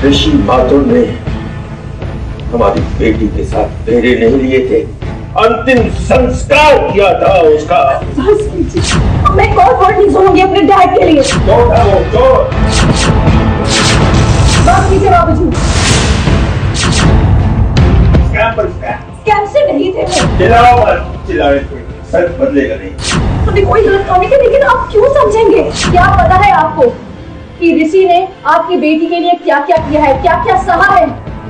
ऋषि माथुर ने हमारी बेटी के साथ फेरे नहीं लिए थे, अंतिम संस्कार किया था उसका। मैं कौन वोट नहीं सुनूंगी अपने डैड के लिए। बात कीजिए बाबूजी। स्कैम से नहीं थे। चिल्लाओ सच बदलेगा नहीं। हमें कोई गलत काम नहीं, लेकिन आप क्यों समझेंगे? क्या पता है आपको कि ऋषि ने आपकी बेटी के लिए क्या क्या किया है, क्या क्या सहा है?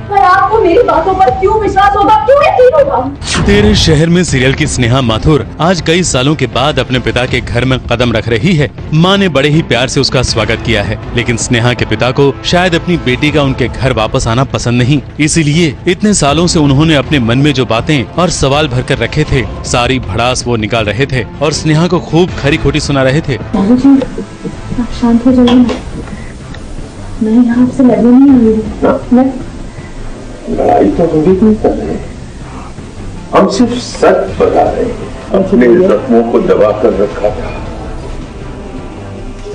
पर आपको मेरी बातों पर क्यों विश्वास होगा, क्यों यकीन होगा? तेरे शहर में सीरियल की स्नेहा माथुर आज कई सालों के बाद अपने पिता के घर में कदम रख रही है। माँ ने बड़े ही प्यार से उसका स्वागत किया है, लेकिन स्नेहा के पिता को शायद अपनी बेटी का उनके घर वापस आना पसंद नहीं। इसीलिए इतने सालों से उन्होंने अपने मन में जो बातें और सवाल भर कर रखे थे, सारी भड़ास वो निकाल रहे थे और स्नेहा को खूब खरी खोटी सुना रहे थे। आप शांत हो जाइए, मैं यहाँ आपसे लड़ने नहीं आई। लड़ाई तो हम भी नहीं कर रहे, हम सिर्फ सच बता रहे हैं। हमने जख्मों को दबा कर रखा था,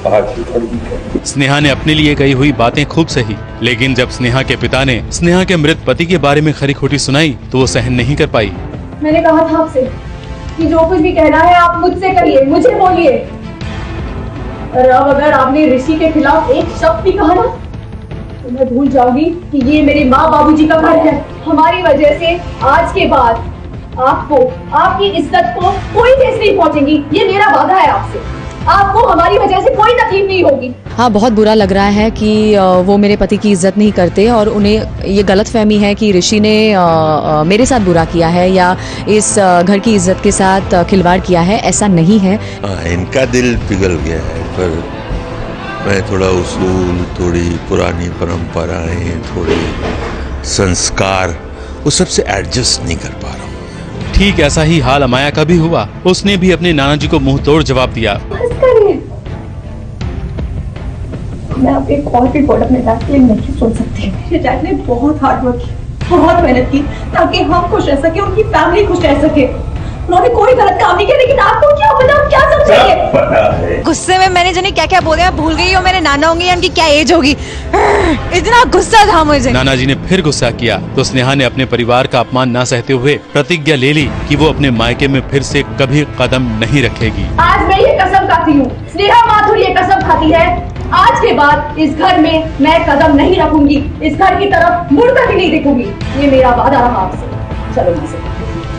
आज ही। स्नेहा ने अपने लिए कही हुई बातें खूब सही, लेकिन जब स्नेहा के पिता ने स्नेहा के मृत पति के बारे में खरी खोटी सुनाई तो वो सहन नहीं कर पाई। मैंने कहा था आपसे कि जो कुछ भी कहना है आप मुझसे करिए, मुझे बोलिए। और अब अगर आपने ऋषि के खिलाफ एक शब्द भी कहा ना, तो मैं भूल जाऊंगी कि ये मेरे माँ बाबूजी का घर है। हमारी वजह से आज के बाद आपको, आपकी इज्जत को कोई ठेस नहीं पहुंचेगी। ये मेरा वादा है आपसे। आपको हमारी वजह से कोई तकलीफ नहीं होगी। हाँ, बहुत बुरा लग रहा है कि वो मेरे पति की इज्जत नहीं करते और उन्हें ये गलतफहमी है कि ऋषि ने मेरे साथ बुरा किया है या इस घर की इज्जत के साथ खिलवाड़ किया है। ऐसा नहीं है। इनका दिल पिघल गया है, पर मैं थोड़ा उसूल, थोड़ी पुरानी परंपराएं, थोड़े संस्कार, वो सबसे एडजस्ट नहीं कर पा रहा हूँ। ठीक ऐसा ही हाल अमाया का भी हुआ। उसने भी अपने नाना जी को मुंह तोड़ जवाब दिया। मैं अब एक और भी वर्ड अपने डैड के लिए नहीं सुन सकती। मेरे डैड ने बहुत हार्ड वर्क की, बहुत मेहनत की ताकि हम खुश रह सके, उनकी फैमिली खुश रह सके। उन्होंने कोई गलत काम नहीं किया, लेकिन आपको क्या पता, आप क्या समझेंगे? गुस्से में मैंने जाने क्या क्या बोले, मैं भूल गई हूँ। मेरे नाना होंगे, उनकी क्या एज होगी। इतना गुस्सा था मुझे। नाना जी ने फिर गुस्सा किया तो स्नेहा ने अपने परिवार का अपमान न सहते हुए प्रतिज्ञा ले ली कि वो अपने मायके में फिर से कभी कदम नहीं रखेगी। आज मैं ये कसम खाती हूँ, स्नेहा माथुर ये कसम खाती है, आज के बाद इस घर में मैं कदम नहीं रखूंगी, इस घर की तरफ मुड़कर भी नहीं देखूंगी। ये मेरा वादा रहा आपसे। चलो यहाँ से।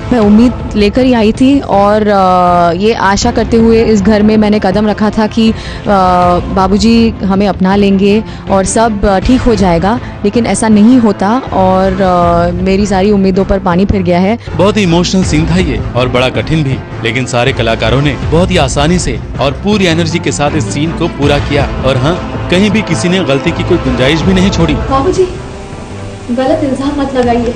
मैं उम्मीद लेकर ही आई थी और ये आशा करते हुए इस घर में मैंने कदम रखा था कि बाबूजी हमें अपना लेंगे और सब ठीक हो जाएगा, लेकिन ऐसा नहीं होता और मेरी सारी उम्मीदों पर पानी फिर गया है। बहुत ही इमोशनल सीन था ये और बड़ा कठिन भी, लेकिन सारे कलाकारों ने बहुत ही आसानी से और पूरी एनर्जी के साथ इस सीन को पूरा किया। और हाँ, कहीं भी किसी ने गलती की कोई गुंजाइश भी नहीं छोड़ी। बाबूजी, गलत इल्जाम मत लगाइए।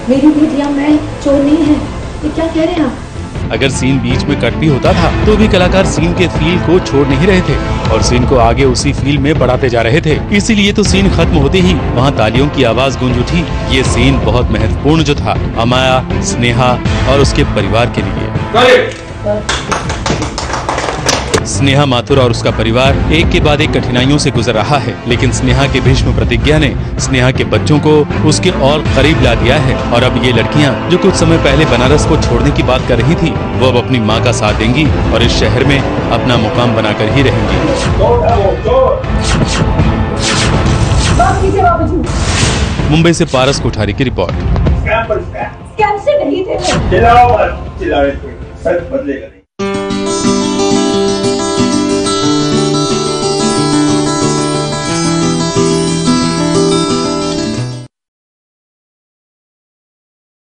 मेरी बेटियां, मैं चोर नहीं है। ये क्या कह रहे हैं आप? अगर सीन बीच में कट भी होता था तो भी कलाकार सीन के फील को छोड़ नहीं रहे थे और सीन को आगे उसी फील में बढ़ाते जा रहे थे। इसीलिए तो सीन खत्म होते ही वहाँ तालियों की आवाज गूंज उठी। ये सीन बहुत महत्वपूर्ण जो था अमाया, स्नेहा और उसके परिवार के लिए। स्नेहा माथुर और उसका परिवार एक के बाद एक कठिनाइयों से गुजर रहा है, लेकिन स्नेहा के भीष्म प्रतिज्ञा ने स्नेहा के बच्चों को उसके और करीब ला दिया है। और अब ये लड़कियां जो कुछ समय पहले बनारस को छोड़ने की बात कर रही थी, वो अब अपनी मां का साथ देंगी और इस शहर में अपना मुकाम बनाकर ही रहेंगी। मुंबई से पारस कोठारी की रिपोर्ट। स्कैम से नहीं थे। चिल्लाओ मत, चिल्लाओ, सच बदलेगा नहीं।